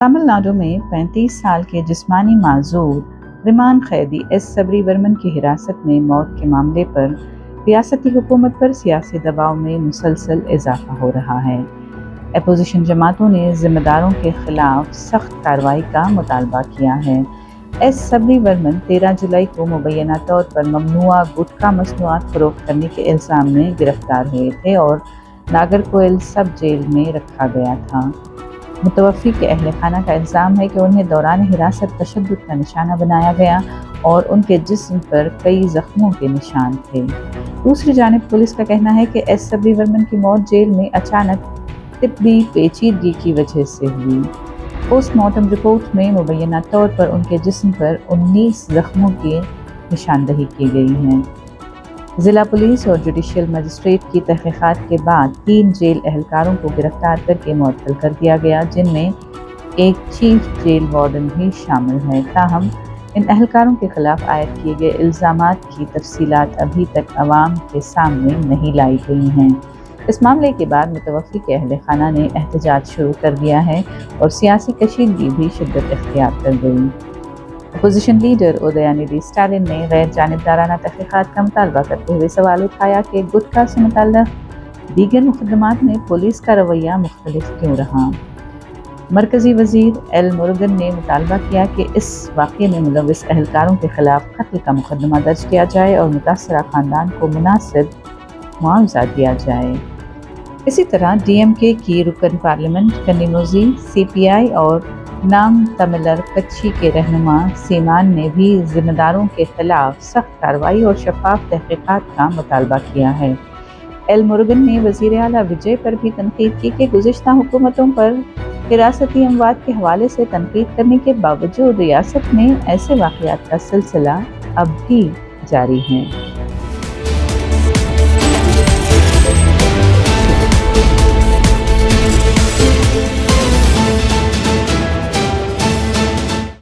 تمل ناڈو میں 35 سال کے جسمانی معذور ریمانڈ قیدی ایس صبری ورمن کی حراست میں موت کے معاملے پر ریاستی حکومت پر سیاسی دباؤ میں مسلسل اضافہ ہو رہا ہے۔ اپوزیشن جماعتوں نے ذمہ داروں کے خلاف سخت کارروائی کا مطالبہ کیا ہے۔ ایس صبری ورمن 13 جولائی کو مبینہ طور پر ممنوعہ گٹکا مصنوعات فروخت کرنے کے الزام میں گرفتار ہوئے تھے اور ناگرکوئل سب جیل میں رکھا گیا تھا۔ متوفی کے اہل خانہ کا الزام ہے کہ انہیں دوران حراست تشدد کا نشانہ بنایا گیا اور ان کے جسم پر کئی زخموں کے نشان تھے۔ دوسری جانب پولیس کا کہنا ہے کہ ایس صبری ورمن کی موت جیل میں اچانک طبی پیچیدگی کی وجہ سے ہوئی۔ پوسٹ مارٹم رپورٹ میں مبینہ طور پر ان کے جسم پر 19 زخموں کی نشاندہی کی گئی ہے۔ ضلع پولیس اور جوڈیشل مجسٹریٹ کی تحقیقات کے بعد 3 جیل اہلکاروں کو گرفتار کر کے معطل کر دیا گیا، جن میں ایک چیف جیل وارڈن بھی شامل ہے۔ تاہم ان اہلکاروں کے خلاف عائد کیے گئے الزامات کی تفصیلات ابھی تک عوام کے سامنے نہیں لائی گئی ہیں۔ اس معاملے کے بعد متوفی کے اہل خانہ نے احتجاج شروع کر دیا ہے اور سیاسی کشیدگی بھی شدت اختیار کر گئی۔ اپوزیشن لیڈر ادیانیدی اسٹالن نے غیر جانبدارانہ تحقیقات کا مطالبہ کرتے ہوئے سوال اٹھایا کہ گٹکا سے متعلق دیگر مقدمات میں پولیس کا رویہ مختلف کیوں رہا۔ مرکزی وزیر ایل موروگن نے مطالبہ کیا کہ اس واقعے میں ملوث اہلکاروں کے خلاف قتل کا مقدمہ درج کیا جائے اور متاثرہ خاندان کو مناسب معاوضہ دیا جائے۔ اسی طرح ڈی ایم کے کی رکن پارلیمنٹ کنیموزی، سی پی آئی اور نام تملر کچی کے رہنما سیمان نے بھی ذمہ داروں کے خلاف سخت کارروائی اور شفاف تحقیقات کا مطالبہ کیا ہے۔ ایل موروگن نے وزیر اعلیٰ وجے پر بھی تنقید کی کہ گزشتہ حکومتوں پر حراستی اموات کے حوالے سے تنقید کرنے کے باوجود ریاست میں ایسے واقعات کا سلسلہ اب بھی جاری ہے۔